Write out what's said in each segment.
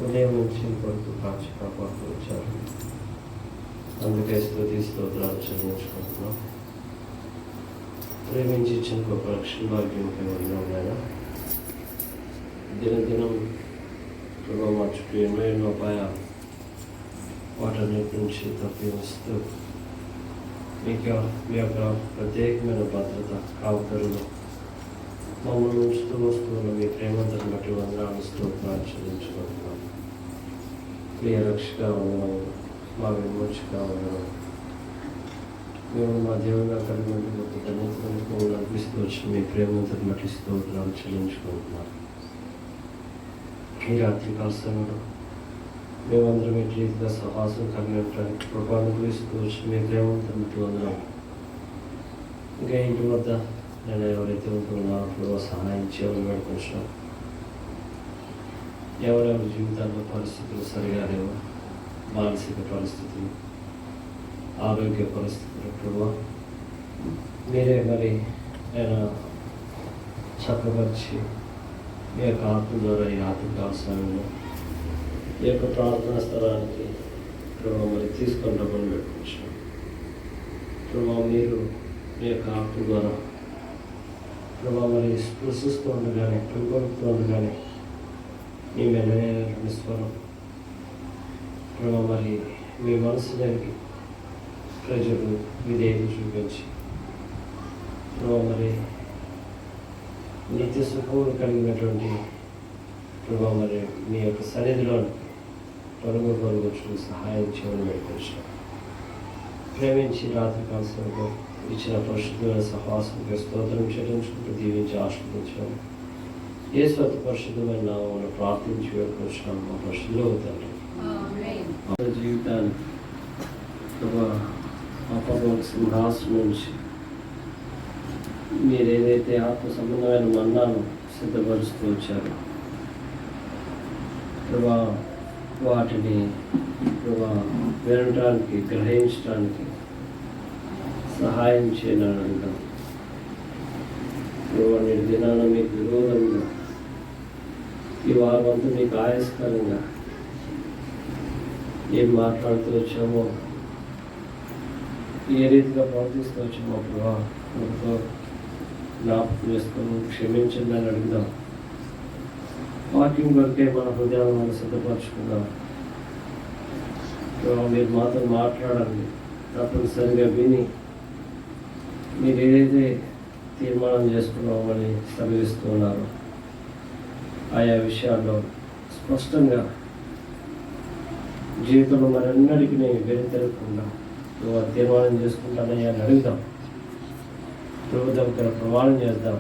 ఉదయం నుంచి కొడుకు కాచి కాపాడుతూ వచ్చారు. అందుకే స్తుతి స్తోత్రాలు చెల్లించుకుంటున్నాం. ప్రేమించి ఇచ్చిన గొప్ప రక్షణ భాగ్యంకి ఉన్నాయన. దినదినం ప్రభావ మా చుట్టూ ఎన్నో అపాయ వాటన్నిటి నుంచి తప్పి వస్తూ మీ యొక్క ప్రత్యేకమైన భద్రత కావుకరులు మమ్మల్ని ఉంచుతూ వస్తువులు మీ ప్రేమంతను బట్టి వందనాలు స్తోత్రాలు చెల్లించుకుంటున్నాం. ప్రియ రక్షగా వందనాలు, మా విమోచగా వందనాలు. మేము మా దేవుడిగా కలిగినట్టు గొప్ప ధన్యతను మమ్మల్ని అనిపిస్తూ వచ్చి మీ ప్రేమంతను బట్టి స్తోత్రాలు చెల్లించుకుంటున్నాం. ఈ రాత్రి కాల సమయంలో మేమందరం ఈ రీతిగా సహాసం కలిగినట్టు ప్రభావం అనుభవిస్తూ వచ్చి మీ ప్రేమంతను బట్టి వందనాలు. ఇంకా ఇంటి వద్ద నేను ఎవరైతే ఉంటున్నారో సహాయం చేయాలని వేడుకుంటున్నాం. ఎవరెవరి జీవితాల్లో పరిస్థితులు సరిగా లేవు, మానసిక పరిస్థితులు, ఆరోగ్య పరిస్థితులు ప్రభావ మీరే మరి నేను చక్కపరిచి మీ యొక్క ఆత్మ ద్వారా ఈ ఆత్మకాల సమయంలో ఈ యొక్క ప్రార్థనా స్థలానికి ప్రభావ మరి తీసుకొని రమ్మని పెట్టుకుంటున్నాం. ప్రభావ మీరు మీ యొక్క ఆత్మ ద్వారా ప్రభావ మరి స్పృశిస్తూ ఉండగానే పెంపొందుతూ ఉండగానే మీ వెంటనే విస్వరం ప్రభావ మరి మీ మనసు దగ్గరికి ప్రజలు విధేయత చూపించి ప్రభావ మరి నిత్య సుఖములు కలిగినటువంటి ప్రభావ మరి మీ యొక్క సన్నిధిలో పరుగు సహాయం చేయడం పెట్టుకుంటున్నాం. ప్రేమించి రాత్రి కాలంలో ఇచ్చిన పరిశుద్ధమైన సహవాసంకి స్తోత్రం చెల్లించుకుంటూ దీవించి ఆశీర్వదించాము. ఏ స్వత పరిశుద్ధమైన నామమున ప్రార్థించి వేడుకుంటున్నాము. మా పరిశుద్ధులు అవుతారు జీవితాన్ని అపగోళ సింహాసనం నుంచి మీరు ఏదైతే ఆత్మ సంబంధమైన మన్నాను సిద్ధపరుస్తూ వచ్చారో ప్రభా వాటిని ప్రభా వినడానికి గ్రహించడానికి సహాయం చేయాలని అంటాం. నేటి దినాన మీకు విరోధంగా ఈ వారమంతా మీకు ఆయాస్కరంగా ఏం మాట్లాడుతూ వచ్చామో, ఏ రీతిగా ప్రవర్తిస్తూ వచ్చామో ప్రభావంతో జ్ఞాపకం చేసుకొని క్షమించండి అని అడుగుదాం. వాకింగ్ వరకే మన హృదయాలను మనం సిద్ధపరచుకుందాం. మీరు మాతో మాట్లాడండి, తప్పనిసరిగా విని మీరు ఏదైతే తీర్మానం చేసుకున్నామని సెలవిస్తూ ఉన్నారో ఆయా విషయాల్లో స్పష్టంగా జీవితంలో మరెన్నడికి నేను వెనుతిరగకుండా నువ్వు తీర్మానం చేసుకుంటానయ్యా అని అడుగుదాం. ప్రభు దగ్గర ప్రమాణం చేద్దాం.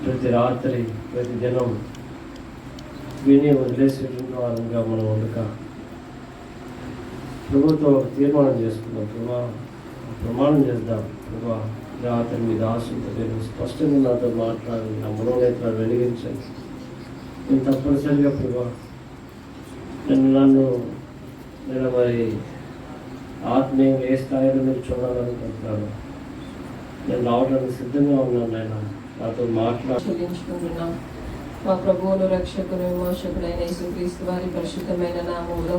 ప్రతి రాత్రి ప్రతి దినం విని వదిలేసేటువంటి వారంగా మనం ఉండక ప్రభుతో తీర్మానం చేసుకుందాం. ప్రమాణం చేద్దాం. ప్రభా రాత్రి మీ దాసులతో నేను స్పష్టంగా నాతో మాట్లాడి నా మనోనేత్రాలు వెలిగించండి. నేను తప్పనిసరిగా ప్రభా నన్ను మరి ఆత్మీయంగా ఏ స్థాయిలో మీరు చూడాలనుకుంటున్నాను. నేను రావడానికి సిద్ధంగా ఉన్నాను. ఆయన నాతో మాట్లాడుకుంటున్నాను. మా ప్రభువును రక్షకులు విమోచకుడైన యేసుక్రీస్తు వారి పరిశుద్ధమైన నామములో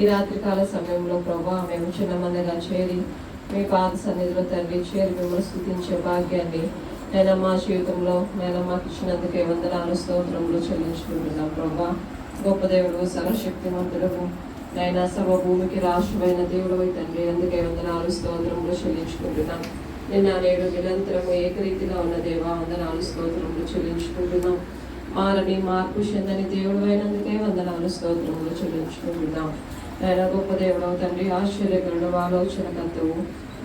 ఈ రాత్రికాల సమయంలో ప్రభా మేము చిన్న మందిగా చేరి మీ పాద సన్నిధిలో తండ్రి చేరి మిమ్మల్ని స్తుతించే భాగ్యాన్ని నేను మా జీవితంలో నేను మాకు ఇచ్చినందుకే వందనాలు స్తోత్రములు చెల్లించుకుంటున్నాం. ప్రభా గొప్ప దేవుడు, సర్వశక్తిమంతుడు, నైనా సర్వభూమికి రాష్ట్రమైన దేవుడు తండ్రి, అందుకే వందనాలు స్తోత్రములు చెల్లించుకుంటున్నాం. నిన్న నేడు నిరంతరము ఏకరీతిగా ఉన్న దేవా వందనాలు స్తోత్రములు చెల్లించుకుంటున్నాం. మారని మార్పు చెందని దేవుడు అయినందుకే వందనాలు స్తోత్రములు చెల్లించుకుంటున్నాం. ఆయన గొప్ప దేవుడవు తండ్రి, ఆశ్చర్యకరుడు, ఆలోచనకర్తవు,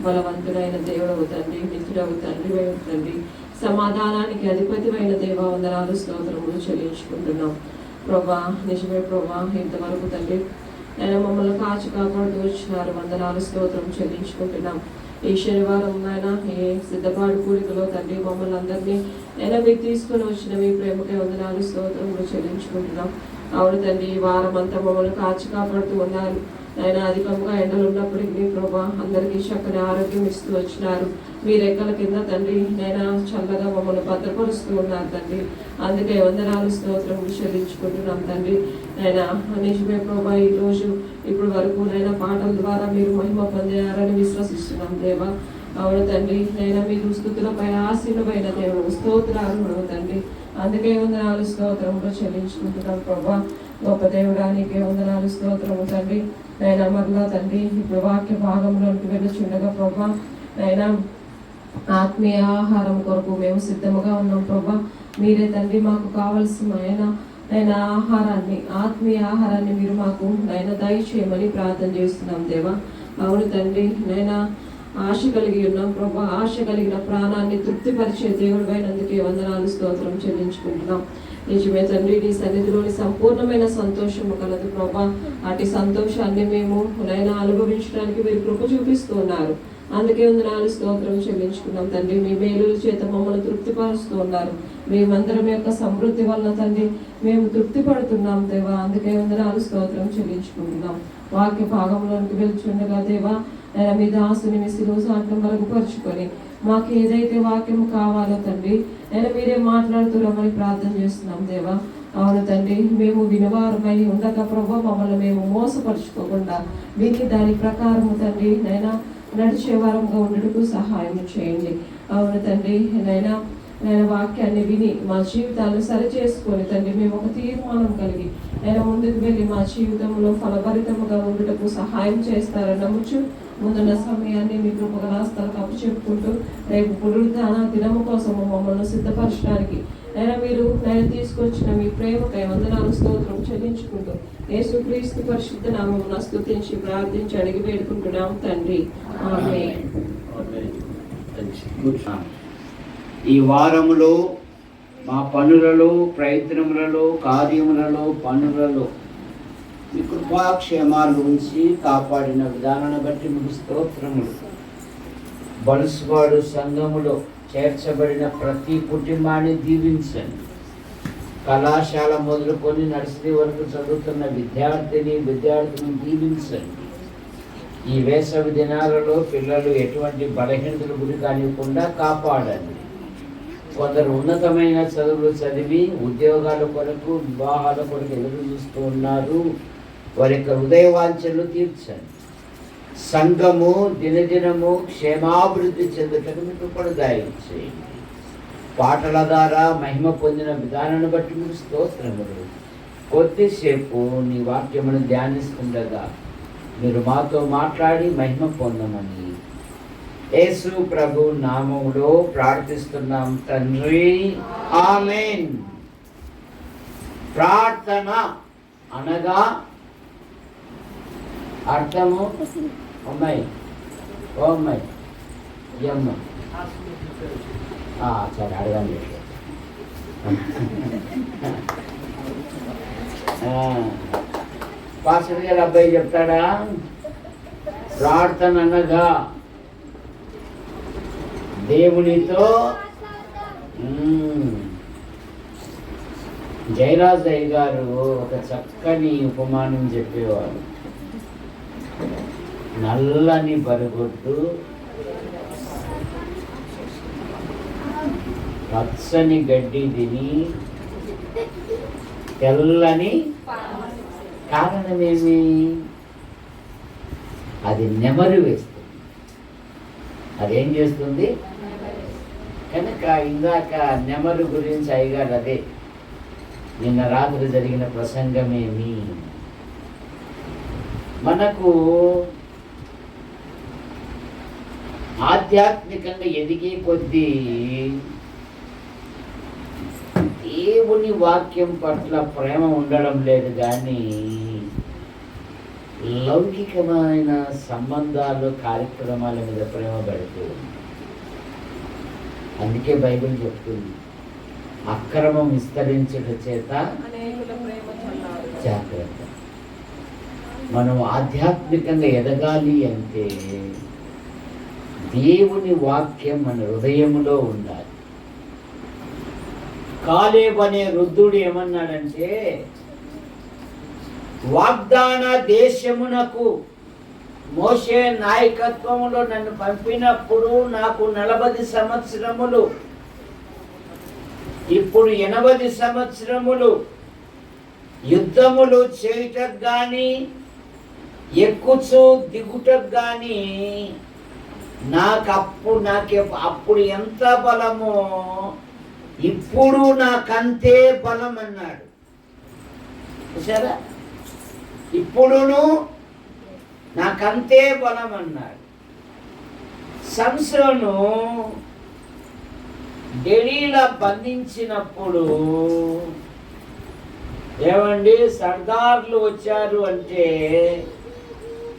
బలవంతుడైన దేవుడవు తండ్రి, మిత్రుడవు తండ్రి తండ్రి, సమాధానానికి అధిపతివైన దేవ వందనాలు స్తోత్రములు చెల్లించుకుంటున్నాం. ప్రభా నిజమే ప్రభా, ఇంతవరకు తండ్రి నేను మమ్మల్ని కాచి కాపాడుతూ వచ్చినారు. వందనాలు స్తోత్రం చెల్లించుకుంటున్నాం. ఈ శనివారం నాయన ఏ సిద్ధపాటు కూడికలో తండ్రి మమ్మల్ని అందరినీ నేను మీకు తీసుకుని వచ్చిన మీ ప్రేమకే వందనాలు స్తోత్రములు చెల్లించుకుంటున్నాం. అవును తండ్రి, ఈ వారం అంతా మమ్మల్ని కాచి కాపాడుతూ ఉన్నారు. ఆయన అధికంగా ఎండలు ఉన్నప్పటికీ ప్రభా అందరికీ చక్కని ఆరోగ్యం ఇస్తూ వచ్చినారు. మీ రెక్కల కింద తండ్రి నైనా చల్లగా మమ్మల్ని భద్రపరుస్తూ ఉన్నారు తండ్రి. అందుకే వందనాలు స్తోత్రములు చెల్లించుకుంటున్నాం తండ్రి. నైనా నిజమే ప్రభా, ఈ రోజు ఇప్పుడు వరకు నైనా పాటల ద్వారా మీరు మహిమ పొందారని విశ్వసిస్తున్నాం దేవా. అవును తండ్రి, నైనా మీరు స్తుతులపై ఆశీనులైన దేవుడు, స్తోత్రాలు తండ్రి. అందుకే వందనాలు స్తోత్రములు చెల్లించుకుంటున్నాం ప్రభా. గొప్ప దేవుడా నీకే వందనాలు స్తోత్రము తండ్రి. నైనా మరలా తండ్రి ఇప్పుడు వాక్య భాగంలోకి వెళ్ళుచుండగా ప్రభా, నైనా ఆత్మీయ ఆహారం కొరకు మేము సిద్ధముగా ఉన్నాం ప్రభా. మీరే తండ్రి మాకు కావలసిన నైనా ఆహారాన్ని, ఆత్మీయ ఆహారాన్ని మీరు మాకు నైనా దయచేయమని ప్రార్థన చేస్తున్నాం దేవా. అవును తండ్రి, నైనా ఆశ కలిగి ఉన్నాం ప్రభా. ఆశ కలిగిన ప్రాణాన్ని తృప్తిపరిచే దేవుడు అయినందుకే వందనాలు స్తోత్రం చెల్లించుకుంటున్నాం. నిజమే తండ్రి, నీ సన్నిధిలోని సంపూర్ణమైన సంతోషము కలదు ప్రభా. అటు సంతోషాన్ని మేము నైనా అనుభవించడానికి మీరు కృప చూపిస్తూ ఉన్నారు. అందుకే వందనాలు స్తోత్రం చెల్లించుకున్నాం తండ్రి. మీ మేలుల చేత మమ్మల్ని తృప్తిపరుస్తూ ఉన్నారు. మేమందరం యొక్క సమృద్ధి వలన తండ్రి మేము తృప్తి పడుతున్నాం దేవా. అందుకే వందనాలు స్తోత్రం చెల్లించుకుంటున్నాం. వాక్య భాగంలోనికి వెళ్తుండగా దేవా, నేను మీ దాసుని మీ శిరోసాంతం మరుగుపరుచుకొని మాకు ఏదైతే వాక్యము కావాలో తండ్రి నేను మీరే మాట్లాడుతున్నామని ప్రార్థన చేస్తున్నాం దేవా. అవును తండ్రి, మేము వినవారమై ఉండగా ప్రభా మమ్మల్ని మేము మోసపరుచుకోకుండా విని దాని ప్రకారము తండ్రి నైనా నడిచే వారంగా ఉండటకు సహాయం చేయండి. అవును తండ్రి, నైనా వాక్యాన్ని విని మా జీవితాలను సరి చేసుకొని తండ్రి మేము ఒక తీర్మానం కలిగి నేను ముందుకు వెళ్ళి మా జీవితంలో ఫలభరితముగా ఉండటకు సహాయం చేస్తారని నమ్ముచు ముందున్న సమయాన్ని మీ కృపగల హస్తాలకు అప్పచెప్పుకుంటూ రేపు పునరుద్ధాన దినము కోసము మమ్మల్ని సిద్ధపరచడానికి నేను తీసుకొచ్చిన మీ ప్రేమకై వందనాలు స్తోత్రం చెల్లించుకుంటూ యేసుక్రీస్తు పరిశుద్ధ నామమున స్తుతించి ప్రార్థించి అడిగి వేడుకుంటున్నాం తండ్రి, ఆమేన్. ఈ వారములో మా పనులలో, ప్రయత్నములలో, కార్యములలో, పనులలో మీ కృపాక్షేమాలు ఉంచి కాపాడిన విధానాన్ని బట్టి మీకు స్తోత్రములు. బలుసువాడు సంఘములో చేర్చబడిన ప్రతి కుటుంబాన్ని దీవించండి. కళాశాల మొదలుకొని నర్సరీ వరకు చదువుతున్న విద్యార్థులను దీవించండి. ఈ వేసవి దినాలలో పిల్లలు ఎటువంటి బలహీనతలు గురి కానివ్వకుండా కాపాడండి. కొందరు ఉన్నతమైన చదువులు చదివి ఉద్యోగాల కొరకు, వివాహాల కొరకు ఎదురు చూస్తూ ఉన్నారు. వారి యొక్క హృదయవాంఛలు తీర్చండి. సంఘము దినదినము క్షేమాభివృద్ధి చెందుటకు మీకు పడుదాయం చేయండి. పాటల ద్వారా మహిమ పొందిన విధానాన్ని బట్టి మీకు స్తోత్రములు. కొద్దిసేపు నీ వాక్యమును ధ్యానిస్తుండగా మీరు మాతో మాట్లాడి మహిమ పొందమని యేసు ప్రభు నామములో ప్రార్థిస్తున్నాం తండ్రి, ఆమేన్. ప్రార్థన అనగా అర్థము అమ్మాయి సరే అడగండి. పాస్టర్ గారు అబ్బాయి చెప్తాడా? ప్రార్థన అనగా దేవునితో జయరాజ్ అయ్య గారు ఒక చక్కని ఉపమానం చెప్పేవారు. నల్లని బరుగొడ్డు పచ్చని గడ్డి తిని తెల్లని కారణమేమి? అది నెమరు వేస్తుంది. అదేం చేస్తుంది? కనుక ఇందాక నెమరు గురించి అయ్యగారు అదే నిన్న రాత్రి జరిగిన ప్రసంగమేమి? మనకు ఆధ్యాత్మికంగా ఎదిగే కొద్దీ దేవుని వాక్యం పట్ల ప్రేమ ఉండడం లేదు, కానీ లౌకికమైన సంబంధాలు, కార్యక్రమాల మీద ప్రేమ పడుతూ. అందుకే బైబిల్ చెప్తుంది, అక్రమం విస్తరించుట చేత జాగ్రత్త. మనం ఆధ్యాత్మికంగా ఎదగాలి అంటే దేవుని వాక్యం మన హృదయములో ఉండాలి. కాలేబు అనే వృద్ధుడు ఏమన్నాడంటే, వాగ్దాన దేశమునకు మోషే నాయకత్వములో నన్ను పంపినప్పుడు నాకు 40 సంవత్సరములు, ఇప్పుడు 80 సంవత్సరములు యుద్ధములు చేయుటకు గాని ఎక్కుచు దిగుటకు గాని అప్పుడు ఎంత బలమో ఇప్పుడు నాకంతే బలం అన్నాడు. చూసారా, ఇప్పుడును నాకంతే బలం అన్నాడు. సంసోను ఢిల్లీలో బంధించినప్పుడు ఏమండి సర్దార్లు వచ్చారు అంటే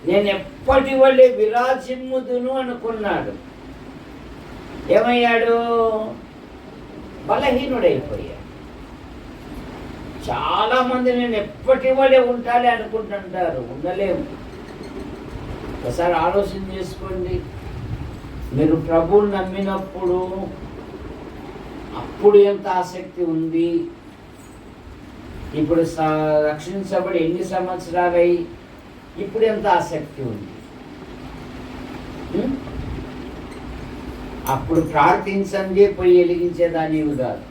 నేను ఎప్పటి వల్లే విరాజిమ్ముదును అనుకున్నాడు. ఏమయ్యాడు? బలహీనుడైపోయాడు. చాలా మంది నేను ఎప్పటి వల్లే ఉంటాలే అనుకుంటుంటారు, ఉండలేము. ఒకసారి ఆలోచన చేసుకోండి. మీరు ప్రభువుని నమ్మినప్పుడు అప్పుడు ఎంత ఆసక్తి ఉంది, ఇప్పుడు రక్షించబడి ఎన్ని సంవత్సరాలై ఇప్పుడు ఎంత ఆసక్తి ఉంది. అప్పుడు ప్రార్థించండి పోయి వెలిగించేదానివి కాదు,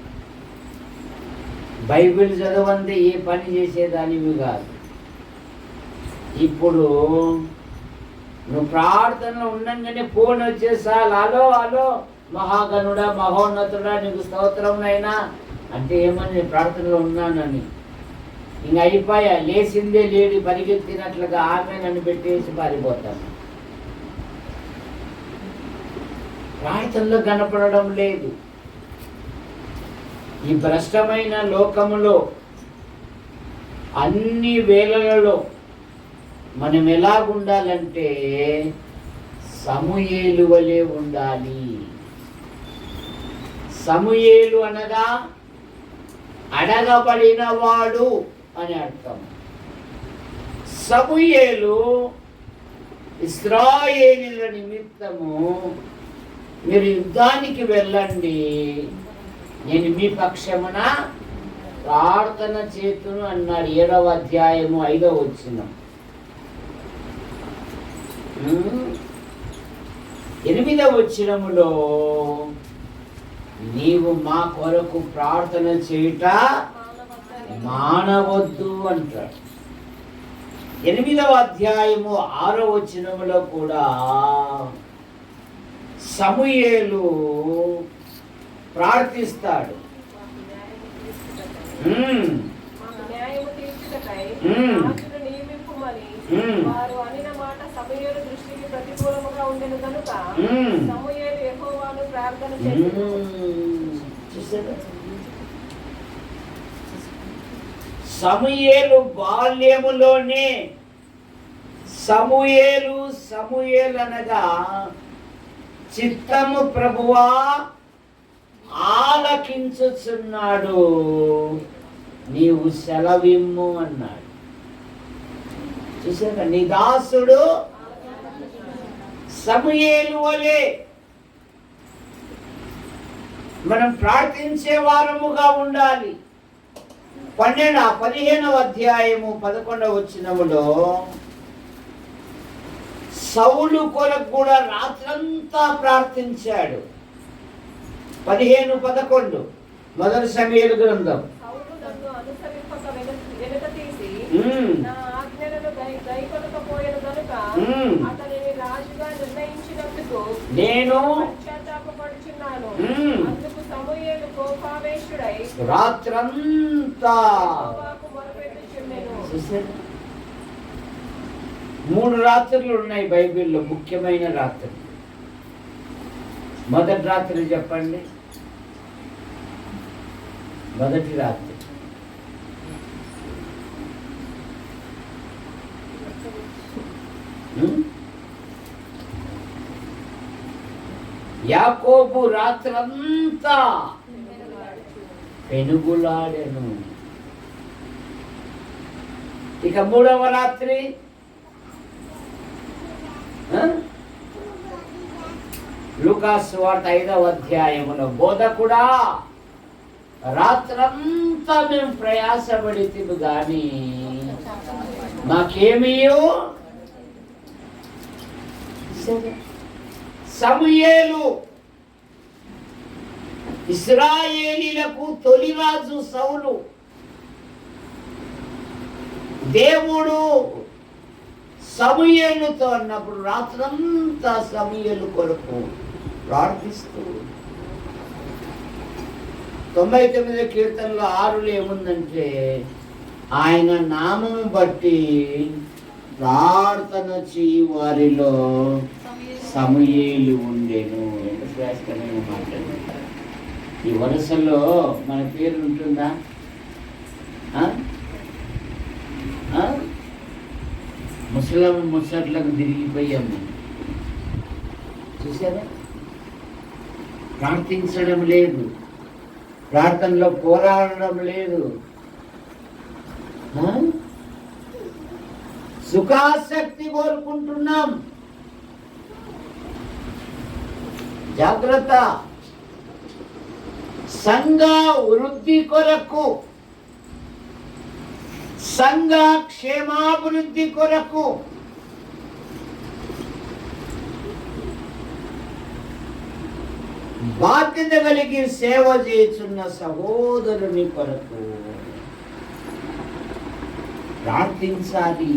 బైబిల్ చదవండి ఏ పని చేసేదానివి కాదు. ఇప్పుడు నువ్వు ప్రార్థనలో ఉండగానే ఫోన్ వచ్చేసాలు, హలో హలో మహాగణుడా మహోన్నతుడా నీకు స్తోత్రం అయినా అంటే ఏమని ప్రార్థనలో ఉన్నానని ఇంక అయిపోయా, లేచిందే లేడి పరిగెత్తినట్లుగా ఆమె నన్ను పెట్టేసి పారిపోతాను. ప్రార్థనలో కనపడడం లేదు. ఈ భ్రష్టమైన లోకములో అన్ని వేళలలో మనం ఎలాగుండాలంటే సమూయేలు వలె ఉండాలి. సమూయేలు అనగా అడగబడిన వాడు అని అర్థం. సమూయేలు ఇశ్రాయేలీయుల నిమిత్తము మీరు యుద్ధానికి వెళ్ళండి, నేను మీ పక్షమున ప్రార్థన చేతును అన్నాడు. 7వ అధ్యాయము 5వ వచనం. 8వ వచనములో నీవు మా కొరకు ప్రార్థన చేయుట మానవద్దు అంటాడు. 8వ అధ్యాయము 6వ వచనములో కూడా సమూయేలు ప్రార్థిస్తాడు. వారు అనిన మాట సమూయేలు దృష్టికి ప్రతికూలముగా ఉండెను కనుక సమూయేలు యెహోవాను ప్రార్థన చేసెను. సమూయేలు బాల్యములోనే సమూయేలు అనగా చిత్తము ప్రభువా ఆలకించుచున్నాడు, నీవు సెలవిమ్ము అన్నాడు. చూసారా, నీ దాసుడు సమూయేలు వలె మనం ప్రార్థించే వారముగా ఉండాలి. 15వ అధ్యాయము 11వ వచనములో సౌలు కొరకు కూడా రాత్రంతా ప్రార్థించాడు. 15:11 మొదటి సమూయేలు గ్రంథం. నేను రాత్రంతా 3 రాత్రులు ఉన్నాయి బైబిల్లో, ముఖ్యమైన రాత్రులు. మొదటి రాత్రి చెప్పండి. మొదటి రాత్రి యాకోబు రాత్రంతా పెనుగులాడెను. ఇక 3వ రాత్రి లూకాసు సువార్త 5వ అధ్యాయములో బోధకుడా రాత్రంతా మేము ప్రయాసపడితిము గాని మాకేమీ సమూయేలు ఇశ్రాయేలీలకు తొలి రాజు సౌలు. దేవుడు సమూయేలుతో అన్నప్పుడు రాత్రంతా సమూయేలు కొరకు ప్రార్థిస్తూ 99 కీర్తనలో 6లో ఏముందంటే ఆయన నామం బట్టి ప్రార్థన చేయి వారిలో సమూయేలు ఉండేను. ఎంత శ్రేష్టమైన మాట్లాడుతుంటారు. ఈ వరుసలో మన పేరు ఉంటుందా? ముసట్లకు తిరిగిపోయాము. చూసారా? ప్రార్థించడం లేదు, ప్రార్థనలో పోరాడడం లేదు, సుఖాసక్తి కోరుకుంటున్నాం. జాగ్రత్త. సంఘ వృద్ధి కొరకు, సంఘ క్షేమాభివృద్ధి కొరకు బాధ్యత కలిగి సేవ చేస్తున్న సహోదరుని కొరకు ప్రార్థించాలి.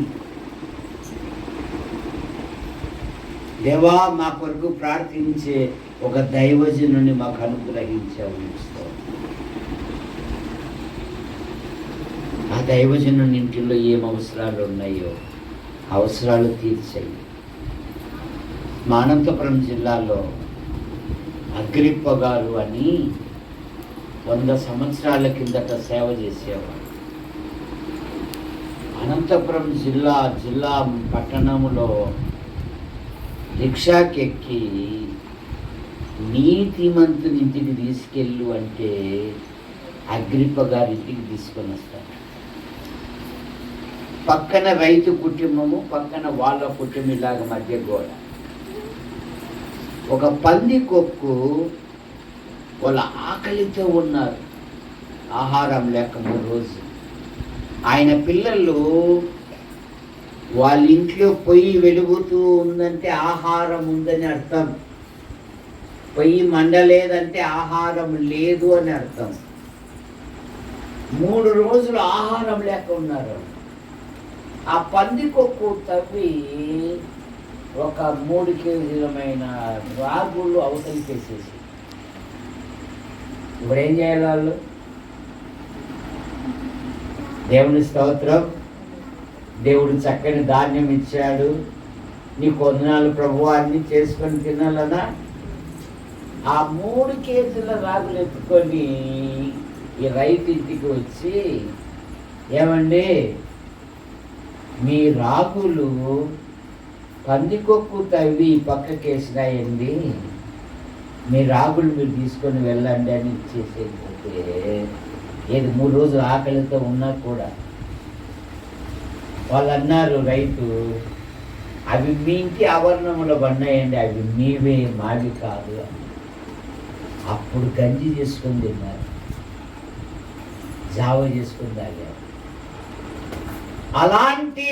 దేవా, మా కొరకు ప్రార్థించే ఒక దైవజనుని మాకు అనుగ్రహించావు. ఆ దైవజనుని ఇంటిలో ఏం అవసరాలు ఉన్నాయో అవసరాలు తీర్చాయి. మా అనంతపురం జిల్లాలో అగ్రిప్ప గారు అని 100 సంవత్సరాల కిందట సేవ చేసేవారు. అనంతపురం జిల్లా పట్టణంలో రిక్షాకెక్కి నీతిమంతుని ఇంటికి తీసుకెళ్ళు అంటే అగ్రిప్ప గారి ఇంటికి తీసుకొని వస్తారు. పక్కన రైతు కుటుంబము, పక్కన వాళ్ళ కుటుంబం, ఇలాగ మధ్య గోడ. ఒక పంది కొక్కు వాళ్ళ ఆకలితో ఉన్నారు, ఆహారం లేక 3 రోజులు. ఆయన పిల్లలు వాళ్ళ ఇంట్లో పొయ్యి వెలుగుతూ ఉందంటే ఆహారం ఉందని అర్థం, పొయ్యి మండలేదంటే ఆహారం లేదు అని అర్థం. 3 రోజులు ఆహారం లేక ఉన్నారు. ఆ పంది కొక్కు తవ్వి ఒక 3 కేజీలమైన రాగులు అవతలికేసేసి, ఇప్పుడు ఏం చేయాలి వాళ్ళు? దేవుని స్తోత్రం. దేవుడు చక్కని ధాన్యం ఇచ్చాడు, నీకు వందనాలు ప్రభువా అన్ని చేసుకొని తినాలనా? ఆ 3 కేజీల రాగులు ఎత్తుకొని ఈ రైతు ఇంటికి వచ్చి, ఏమండి మీ రాగులు పందికొక్కు తవ్వి పక్కకేసినాయండి, మీ రాగులు మీరు తీసుకొని వెళ్ళండి అని ఇచ్చేసేకపోతే, ఏది 3 రోజులు ఆకలితో ఉన్నా కూడా వాళ్ళు అన్నారు, రైతు అవి మీ ఇంటి ఆవరణంలో పడినాయండి, అవి మీవే, మావి కాదు. అప్పుడు గంజి చేసుకొని తిన్నారు, జావ చేసుకొని తాగారు. అలాంటి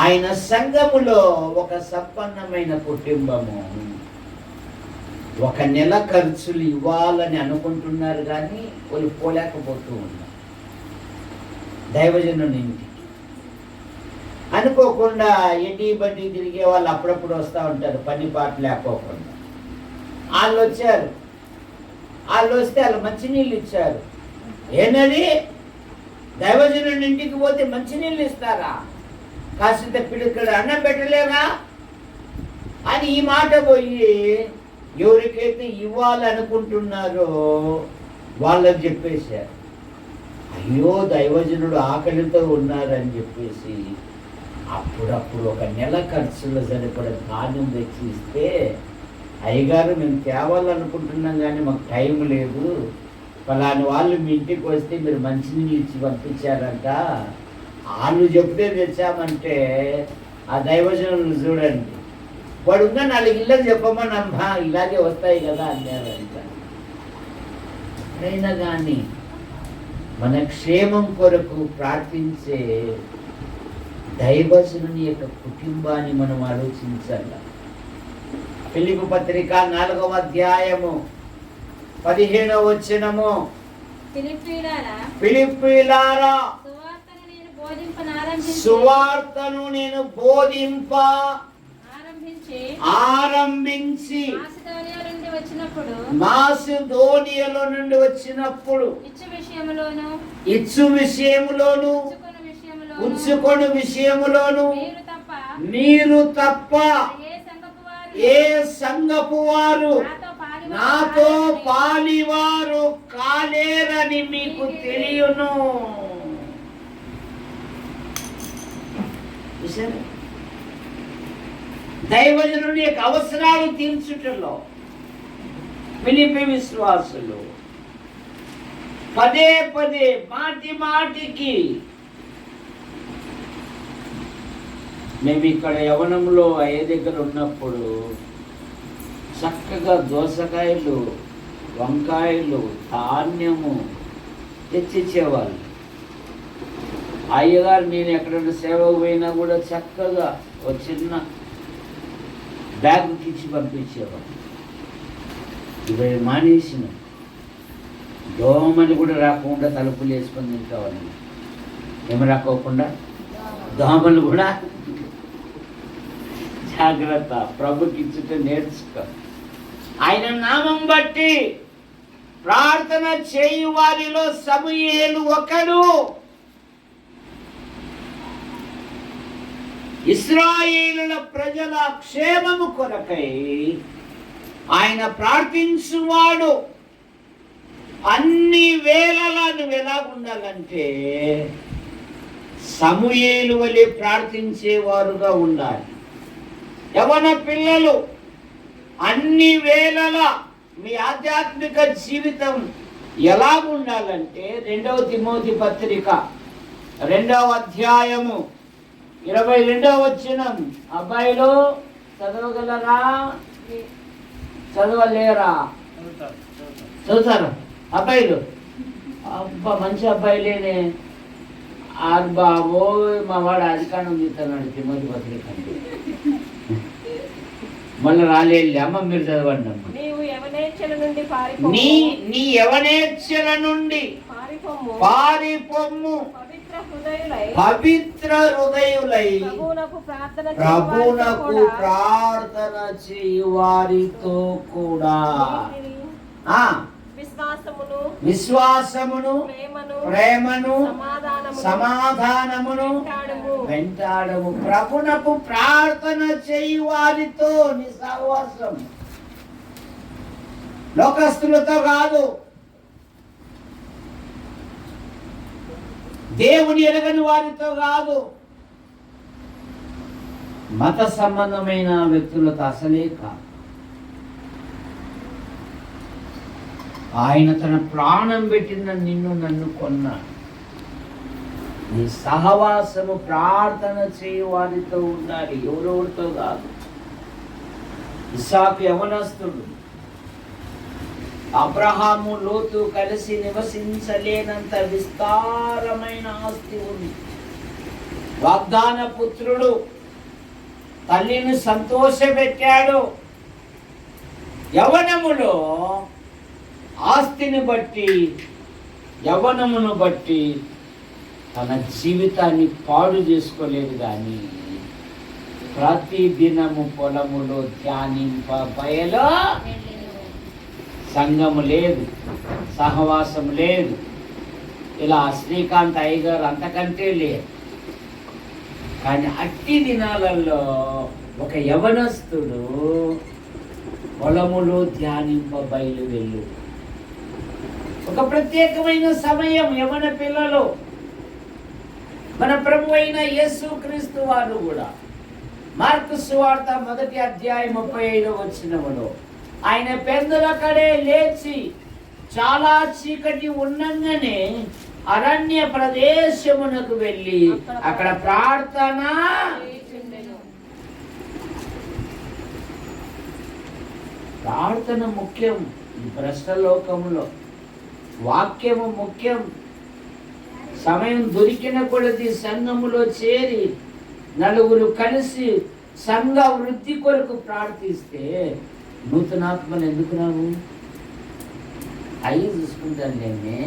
ఆయన సంఘములో ఒక సంపన్నమైన కుటుంబము 1 నెల ఖర్చులు ఇవ్వాలని అనుకుంటున్నారు, కానీ వాళ్ళు పోలేకపోతూ ఉన్నారు. దైవజనుని ఇంటికి అనుకోకుండా ఎడ్డి బండి తిరిగే వాళ్ళు అప్పుడప్పుడు వస్తూ ఉంటారు, పని పాట లేకపోకుండా. వాళ్ళు వచ్చారు. వాళ్ళు వస్తే వాళ్ళు మంచినీళ్ళు ఇచ్చారు. ఏనది, దైవజనుని ఇంటికి పోతే మంచినీళ్ళు ఇస్తారా? కాసింత పిడుకడ అన్నం పెట్టలేరా అని ఈ మాట పోయి ఎవరికైతే ఇవ్వాలనుకుంటున్నారో వాళ్ళకి చెప్పేశారు. అయ్యో, దైవజనుడు ఆకలితో ఉన్నారని చెప్పేసి అప్పుడప్పుడు 1 నెల ఖర్చులు సరిపడ ధాన్యం తెచ్చి ఇస్తే, అయ్యగారు మేము తేవాలనుకుంటున్నాం కానీ మాకు టైం లేదు, ఫలాని వాళ్ళు మీ ఇంటికి వస్తే మీరు మంచినీళ్ళు ఇచ్చి పంపించారంట, వాళ్ళు చెప్తే తెచ్చామంటే ఆ దైవజనులు చూడండి, వాడు ఉన్న 4 ఇళ్ళకి చెప్పమనమ్మా, ఇలాగే వస్తాయి కదా అన్నారంట. అయినా కానీ మన క్షేమం కొరకు ప్రార్థించే దైవజనుని యొక్క కుటుంబాన్ని మనం ఆలోచించాల. ఫిలిప్పీ పత్రిక 4వ అధ్యాయము 15వ వచనము, ఫిలిప్పీయులారా సువార్తను నేను బోధింప ఆరంభించి మాసిదోనియాలో నుండి వచ్చినప్పుడు ఇచ్చు విషయములోను ఉంచుకొని విషయములోను మీరు తప్ప ఏ సంఘపు వారు నాతో పాలివారు కాలేరని మీకు తెలియను. దైవజనుని యొక్క అవసరాలు తీర్చుటలో ఫిలిప్పీ విశ్వాసులు పదే పదే మాటి మాటికి, మేము ఇక్కడ యవనంలో అయ్యే దగ్గర ఉన్నప్పుడు చక్కగా దోసకాయలు, వంకాయలు, ధాన్యము తెచ్చిచ్చేవాళ్ళు. అయ్యగారు నేను ఎక్కడైనా సేవకు పోయినా కూడా చక్కగా ఒక చిన్న బ్యాగ్ ఇచ్చి పంపించేవాళ్ళు. ఇవి మానేసిన దోమలు కూడా రాకుండా తలుపులు వేసుకొని తింటావాలి. ఏమి రాకోకుండా దోమలు కూడా జాగ్రత్త. ప్రభుకి ఇచ్చుట నేర్చుకో. ఆయన నామం బట్టి ప్రార్థన చేయు వారిలో సమూయేలు ఒకడు. ఇశ్రాయేలుల ప్రజల క్షేమము కొరకై ఆయన ప్రార్థించువాడు. అన్ని వేళలా నువ్వు ఎలా ఉండాలంటే సమూయేలు వలె ప్రార్థించేవారుగా ఉండాలి. యవన పిల్లలు అన్ని వేళలా మీ ఆధ్యాత్మిక జీవితం ఎలా ఉండాలంటే 2వ తిమోతి పత్రిక 2వ అధ్యాయము 22వ వచనం. అబ్బాయిలు చదవగలరా? చదవలేరా? చదువుతారు అబ్బాయిలు? అబ్బా మంచి అబ్బాయిలేనే. బాబో మా వాడు అధికారం తీస్తున్నాడు తిమోతి పత్రిక. మళ్ళీ రాలేదు. అమ్మ మీరు చదవండి అమ్మ. నీ యవనేచ్ఛల నుండి పారిపొమ్ము, పవిత్ర హృదయులై ప్రభువునకు ప్రార్థన చేయు వారితో కూడా విశ్వాసమును, ప్రేమను, సమాధానమును వెంటాడము. ప్రభునకు ప్రార్థన చేయు వారితో నీ సహవాసం. లోకస్తులతో కాదు, దేవుని ఎరగని వారితో కాదు, మత సంబంధమైన వ్యక్తులతో అసలే కాదు. ఆయన తన ప్రాణం పెట్టిన నిన్ను నన్ను కొన్నాడు. నీ సహవాసము ప్రార్థన చేయు వారితో ఉండాలి, ఎవరెవరితో కాదు. ఇస్సాకు యవనస్తుడు. అబ్రహాము లోతు కలిసి నివసించలేనంత విస్తారమైన ఆస్తి ఉంది. వాగ్దాన పుత్రుడు తల్లిని సంతోషపెట్టాడు. యవనములో ఆస్తిని బట్టి, యవనమును బట్టి తన జీవితాన్ని పాడు చేసుకోలేదు. కానీ ప్రతి దినము పొలములో ధ్యానింప బయలో సంఘము లేదు, సహవాసం లేదు. ఇలా శ్రీకాంత్ అయ్యగారు అంతకంటే లేదు. కానీ అట్టి దినాలలో ఒక యవనస్తుడు పొలములో ధ్యానింప బయలు వెళ్ళు. ఒక ప్రత్యేకమైన సమయం. యవన పిల్లలు, మన ప్రభు అయిన యేసుక్రీస్తు వారు కూడా మార్కు సువార్త 1వ అధ్యాయం 35వ వచనములో ఆయన పెందులకడే లేచి చాలా చీకటి ఉన్నంగానే అరణ్య ప్రదేశమునకు వెళ్ళి అక్కడ ప్రార్థన. ప్రార్థన ముఖ్యం ఈ భ్రష్ట లోకములో. వాక్యము ముఖ్యం. సమయం దొరికిన కొలది సంఘములో చేరి నలుగురు కలిసి సంఘ వృద్ధి కొరకు ప్రార్థిస్తే నూతనాత్మలు ఎందుకు రావు? అయ్యి చూసుకుంటాను నేనే,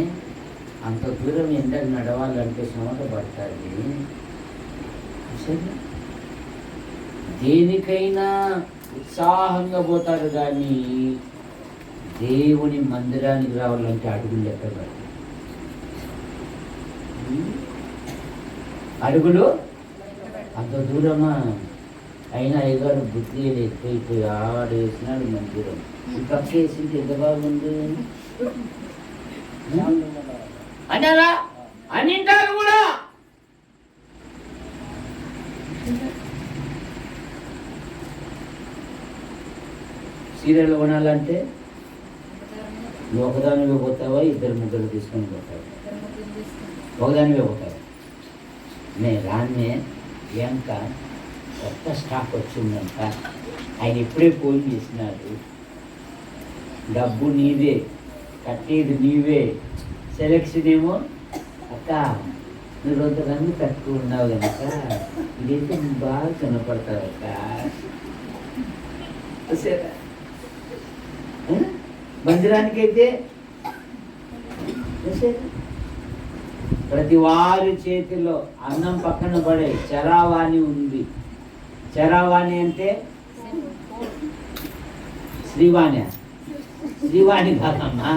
అంత దూరం ఎండకు నడవాలంటే శ్రమత పడుతుంది. దేనికైనా ఉత్సాహంగా పోతారు, కానీ దేవుని మందిరానికి రావాలంటే అడుగులు లెక్క పడతాయి. అడుగులు అంత దూరమా? అయినా అయ్యగారు బుద్ధి ఎక్కువైపోయి ఆడేసినాడు మందిరం. ఈ పక్క వేసింది ఎంత బాగుంది అన్నారా అనింటారు కూడా. సీరియల్ కొనాలంటే నువ్వు ఒకదానివే పోతావా, ఇద్దరు ముగ్గురు తీసుకొని పోతావు? ఒకదానివే పోతావు. నేను రాన్నే ఏంక కొత్త స్టాక్ వచ్చిందంట, ఆయన ఇప్పుడే ఫోన్ చేసినాడు, డబ్బు నీదే, కట్టేది నీవే, సెలక్షన్ ఏమో అక్క నువ్వు కొంతమంది తక్కువ ఉన్నావు కనుక ఇదైతే నువ్వు బాగా కనపడతావు అక్క. మందిరానికైతే ప్రతి వారి చేతిలో అన్నం పక్కన పడే చరావాణి ఉంది. చరావాణి అంటే శ్రీవాణి, శ్రీవాణి కాదమ్మా,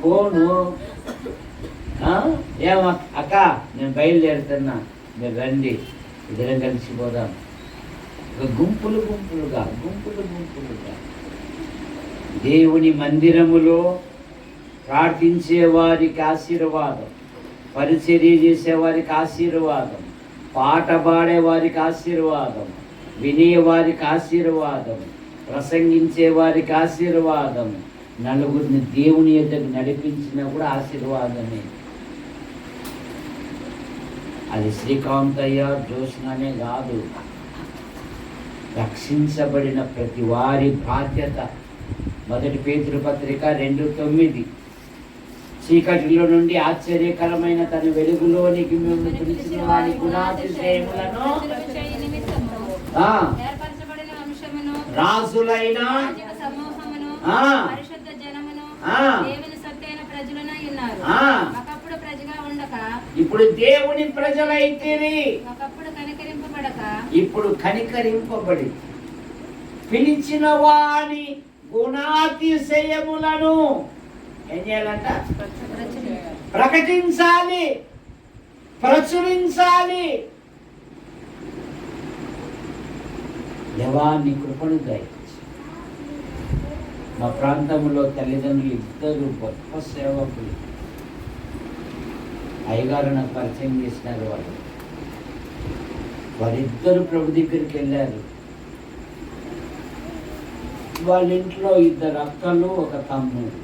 ఫోను. ఏమ అక్క నేను బయలుదేరుతున్నా, మీరు రండి, ఇద్దరం కలిసిపోదాం. గుంపులు గుంపులుగా దేవుని మందిరములో ప్రార్థించే వారికి ఆశీర్వాదం, పరిచర్య చేసే వారికి ఆశీర్వాదం, పాట పాడే వారికి ఆశీర్వాదం, వినే వారికి ఆశీర్వాదం, ప్రసంగించే వారికి ఆశీర్వాదం, నలుగురిని దేవుని యొద్దకు నడిపించినా కూడా ఆశీర్వాదమే. అది శ్రీకాంతయ్య జోష్ననే కాదు, రక్షించబడిన ప్రతి వారి బాధ్యత. 1 పేతురు పత్రిక 2:9, చీకటిలో నుండి ఆశ్చర్యకరమైన తన వెలుగులోనికి మేము పిలిచిన వారి గుణాతిశయములను రాజులైన ఇప్పుడు దేవుని ప్రజలైతే ఇప్పుడు కనికరింపబడి పిలిచిన వాని గుణాతిశయములను ఏం చేయాలంట? ప్రకటించాలి, ప్రచురించాలి. దేవాన్ని కృపను దయచేసి మా ప్రాంతంలో తల్లిదండ్రులు ఇద్దరు గొప్ప సేవకులు, అయ్యగారు నాకు పరిచయం చేసినారు. వారిద్దరు ప్రభు దగ్గరికి వెళ్ళారు. వాళ్ళ ఇంట్లో 2 అక్కలు, 1 తమ్ముడు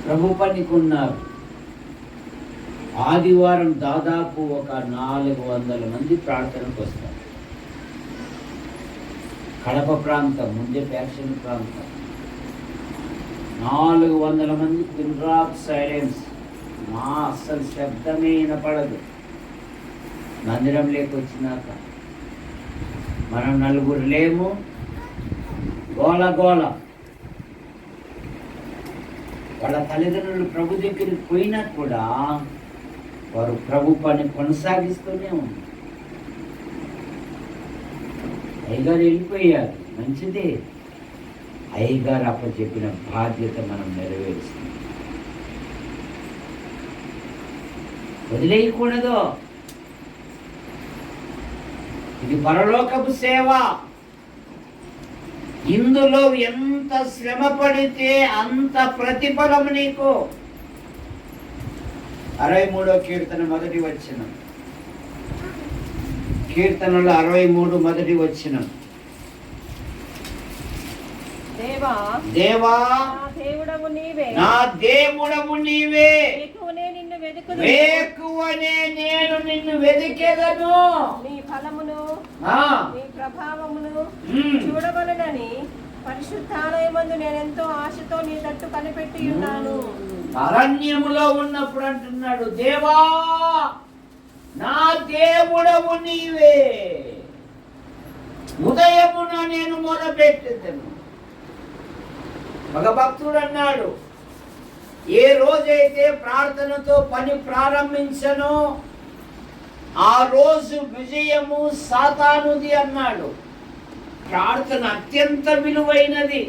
ప్రభు పనికి ఉన్నారు. ఆదివారం దాదాపు 400 మంది ప్రార్థనకు వస్తారు. కడప ప్రాంతం, ముందే ఫ్యాక్షన్ ప్రాంతం, 400 మంది పిన్ డ్రాప్ సైలెన్స్, మా అస్సలు శబ్దమే వినపడదు. మందిరం లేకొచ్చినాక మనం 4 లేము, గోల గోల. వాళ్ళ తల్లిదండ్రులు ప్రభు దగ్గరికి పోయినా కూడా వారు ప్రభు పని కొనసాగిస్తూనే ఉన్నారు. అయ్యగారు వెళ్ళిపోయారు, మంచిదే. అయ్యగారు అప్పచెప్పిన బాధ్యత మనం నెరవేరుస్తాం, వదిలేయకూడదు. ఇది పరలోకపు సేవ. ఇందులో ఎంత శ్రమ పడితే అంత ప్రతిఫలం నీకు. 63వ కీర్తన 1వ వచనం, కీర్తనలో 63 1వ వచనం. దేవా నా దేవుడవు నీవే, వేకువనే నేను నిన్ను వెదికెదను. నీ ఫలమును నీ ప్రభావమును చూడవలనని పరిశుద్ధాలయమందు నేనెంతో ఆశతో నీ తట్టు కనిపెట్టి ఉన్నాను. అరణ్యములో ఉన్నప్పుడు అంటున్నాడు, దేవా నా దేవుడవు నీవే, ఉదయమున నేను మొరపెట్టెదను. ఒక భక్తుడు అన్నాడు, ఏ రోజైతే ప్రార్థనతో పని ప్రారంభించనో ఆ రోజు విజయము సాతానుది అన్నాడు. ప్రార్థన అత్యంత విలువైనది.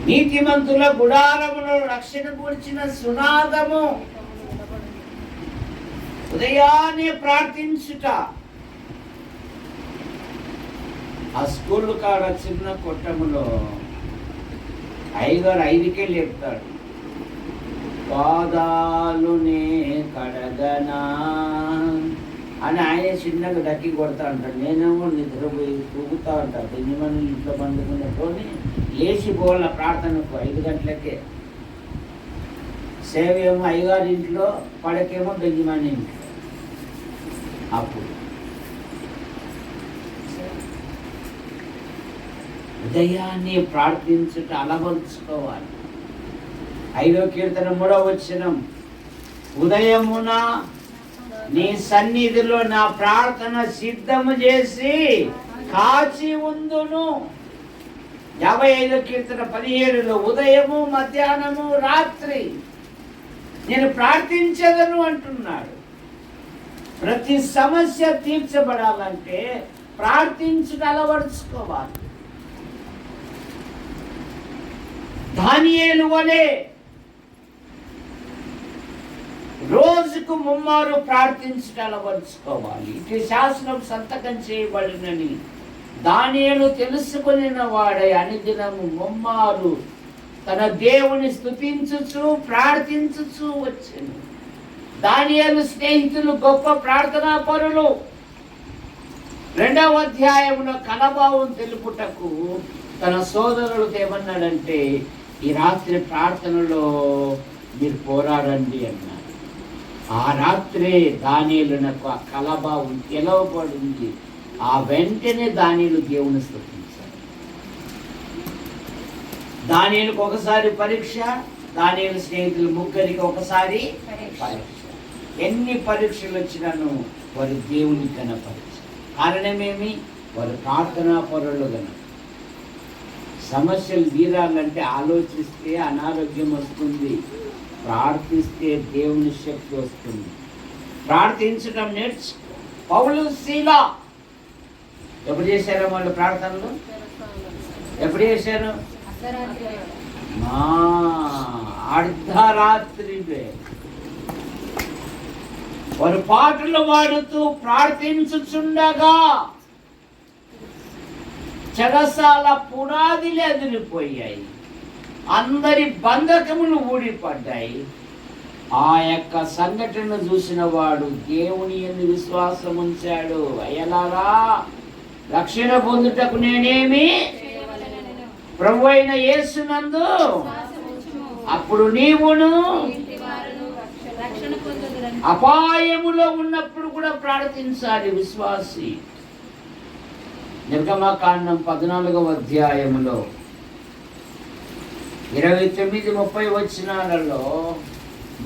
నీతిమంతుల గుడారములో రక్షణ కూర్చిన సునాదము ఉదయాన్నే ప్రార్థించుట. ఆ స్కూల్ కాడ చిన్న కొట్టములో 5:05కే లేపుతాడు. పాదాలునే కడగనా అని ఆయన చిన్నగా దక్కి కొడతా అంటాడు. నేనేమో నిద్రపోయి తూగుతా ఉంటాను. 10 మంది ఇంట్లో పండుకున్నట్టుని లేచి పోవాల ప్రార్థనకు 5 గంటలకే. సేవ ఏమో 5 ఇంట్లో, పడకేమో 10 మంది ఇంట్లో. అప్పుడు ఉదయాన్నే ప్రార్థించుట అలవర్చుకోవాలి. 5వ కీర్తన 3వ వచనం, ఉదయమున నీ సన్నిధిలో నా ప్రార్థన సిద్ధము చేసి కాచి ఉందును. 55వ కీర్తన 17లో, ఉదయము మధ్యాహ్నము రాత్రి నేను ప్రార్థించదను అంటున్నాడు. ప్రతి సమస్య తీర్చబడాలంటే ప్రార్థించుట అలవరుచుకోవాలి. దానియేలు వలె రోజుకు 3 మారు ప్రార్థించుట అలవరుచుకోవాలి. ఇటు శాసనం సంతకం చేయబడినని దానియేలు తెలుసుకున్న వాడే అనుదినము 3 మారు తన దేవుని స్తుతించుచు ప్రార్థించుచు వచ్చెను. దానియేలు స్నేహితులు గొప్ప ప్రార్థనా పరులు. 2వ అధ్యాయంలో కలభావం తెలుపుటకు తన సోదరులకు ఏమన్నాడంటే, ఈ రాత్రి ప్రార్థనలో మీరు పోరాడండి అన్నారు. ఆ రాత్రే దానియేలునకు ఆ కలభావం తెలవబడింది. ఆ వెంటనే దానియేలు దేవుని స్తుతించాడు. దానియేలుకు ఒకసారి పరీక్ష, దానియేలు స్నేహితులు ముగ్గురికి ఒకసారి పరీక్ష. ఎన్ని పరీక్షలు వచ్చినాను వారు దేవుని కనపరిచారు. కారణమేమి? వారు ప్రార్థనా పరులు గన. సమస్యలు తీరాలంటే ఆలోచిస్తే అనారోగ్యం వస్తుంది, ప్రార్థిస్తే దేవుని శక్తి వస్తుంది. ప్రార్థించడం నేర్చుకో. పౌలు శీల ఎప్పుడు చేశారు వాళ్ళు ప్రార్థనలు? ఎప్పుడు చేశారు? అర్ధరాత్రి వారు పాటలు పాడుతూ ప్రార్థించుచుండగా చెరసాల పునాదిలు ఎదిరిపోయాయి. అందరి బంధకములు ఊడిపడ్డాయి. ఆ యొక్క సంఘటన చూసిన వాడు దేవుని యందు విశ్వాసం ఉంచాడు. అయ్యలారా, రక్షణ పొందుటకు నేనేమి ప్రభు అయిన యేసునందు అప్పుడు నీవును అపాయములో ఉన్నప్పుడు కూడా ప్రార్థించాలి విశ్వాసి. నిర్గమకాండం 14వ అధ్యాయములో 29-30 వచనాలలో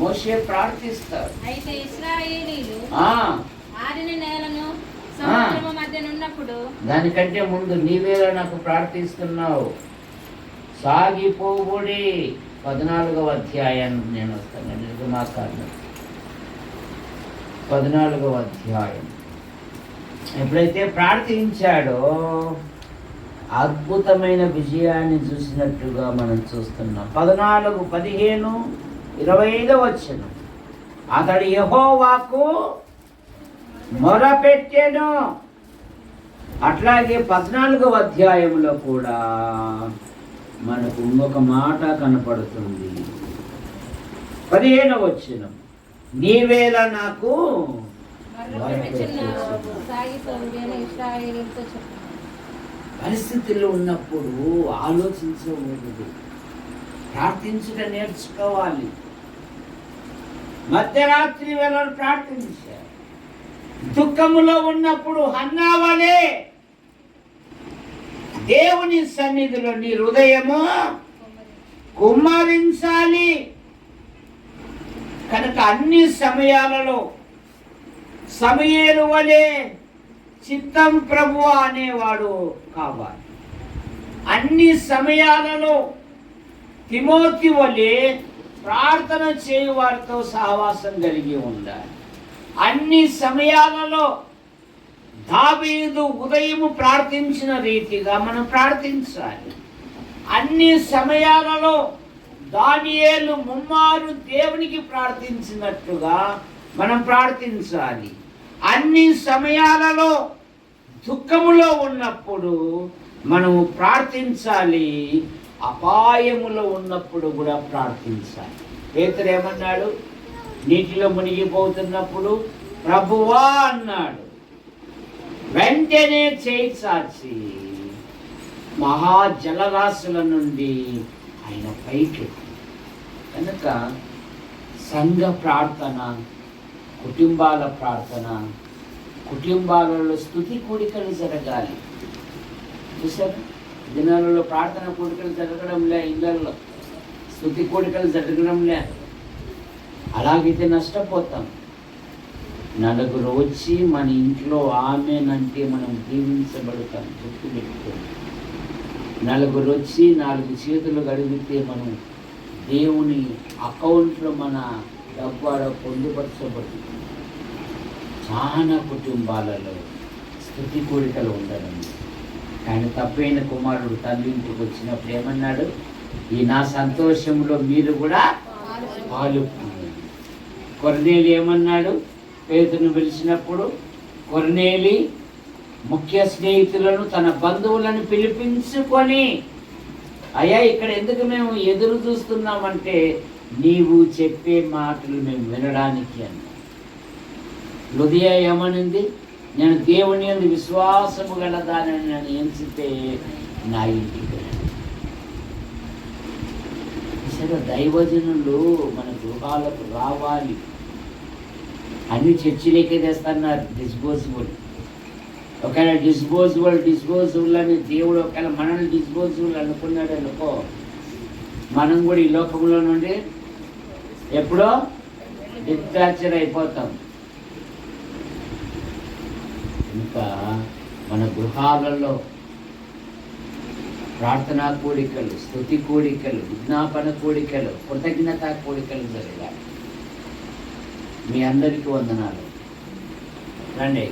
మోషే ప్రార్థిస్తాడు. అయితే ఇశ్రాయేలీయులు ఆరిన నేలను సముద్రము మధ్య ఉన్నప్పుడు, దానికంటే ముందు నీవేలా నాకు ప్రార్థిస్తున్నావు, సాగిపోబడి 14వ అధ్యాయాన్ని నేను వస్తాను. నిర్గమకాండం 14వ అధ్యాయం. ఎప్పుడైతే ప్రార్థించాడో అద్భుతమైన విజయాన్ని చూసినట్టుగా మనం చూస్తున్నాం. 14, 15, 25 వచనం. అతడు యెహోవాకు మొరపెట్టెను. అట్లాగే 14వ అధ్యాయంలో కూడా మనకు ఇంకొక మాట కనపడుతుంది. 15వ వచనం, నీవేలా నాకు పరిస్థితుల్లో ఉన్నప్పుడు ఆలోచించకూడదు, ప్రార్థించుట నేర్చుకోవాలి. మధ్యరాత్రి వేళ ప్రార్థించారు. దుఃఖములో ఉన్నప్పుడు హన్నా వలె దేవుని సన్నిధిలో నీ హృదయము కుమ్మరించాలి. కనుక అన్ని సమయాలలో సమయేలు వలె చిత్తం ప్రభువా అనేవాడు కావాలి. అన్ని సమయాలలో తిమోతి వలె ప్రార్థన చేయు వారితో సహవాసం కలిగి ఉండాలి. అన్ని సమయాలలో దావీదు ఉదయము ప్రార్థించిన రీతిగా మనం ప్రార్థించాలి. అన్ని సమయాలలో దానియేలు ముమ్మారు దేవునికి ప్రార్థించినట్టుగా మనం ప్రార్థించాలి. అన్ని సమయాలలో దుఃఖములో ఉన్నప్పుడు మనము ప్రార్థించాలి. అపాయములో ఉన్నప్పుడు కూడా ప్రార్థించాలి. పేతురు ఏమన్నాడు? నీటిలో మునిగిపోతున్నప్పుడు ప్రభువా అన్నాడు. వెంటనే చేయి చాచి మహాజలరాశుల నుండి ఆయన పైకి. కనుక సంఘ ప్రార్థన, కుటుంబాల ప్రార్థన, కుటుంబాలలో స్తుతి కూడికలు జరగాలి. చూసారు, దినాలలో ప్రార్థన కూడికలు జరగడంలే, ఇళ్ళల్లో స్తుతి కూడికలు జరగడంలే. అలాగైతే నష్టపోతాం. నలుగురు వచ్చి మన ఇంట్లో ఆమెనంటే మనం దీవించబడతాం. గుర్తు పెట్టుకోండి. నలుగురు వచ్చి 4 చేతులు గడిగితే మనం దేవుని అకౌంట్లో మన డబ్బు పొందుపరచబడుతుంది. చాలా కుటుంబాలలో స్థుతి కోరికలు ఉండడం. కానీ తప్పైన కుమారుడు తండ్రి ఇంటికి వచ్చినప్పుడు ఏమన్నాడు? ఈ నా సంతోషంలో మీరు కూడా పాలు. కొర్నేలి ఏమన్నాడు? పేతురును పిలిచినప్పుడు కొర్నేలి ముఖ్య స్నేహితులను, తన బంధువులను పిలిపించుకొని, అయ్యా ఇక్కడ ఎందుకు మేము ఎదురు చూస్తున్నామంటే నీవు చెప్పే మాటలు మేము వినడానికి అన్న. లుదియా ఏమనింది? నేను దేవుని యందు విశ్వాసము గలదానని నేను ఎంచితే నా ఇంటికి సరే. దైవజనులు మన గృహాలకు రావాలి. అన్ని చర్చిలేకే తెస్తున్నారు డిస్పోజబుల్. ఒకవేళ డిస్పోజబుల్ అని దేవుడు ఒకవేళ మనల్ని డిస్పోజబుల్ అనుకున్నాడు అనుకో, మనం కూడా ఈ లోకంలో నుండి ఎప్పుడో డిస్పాచర్ అయిపోతాం. ఇంకా మన గృహాలలో ప్రార్థనా కోడికలు, స్తుతి కోడికలు, విజ్ఞాపన కోడికలు, కృతజ్ఞత కోడికలు జరగాలి. మీ అందరికీ వందనాలు. రండి.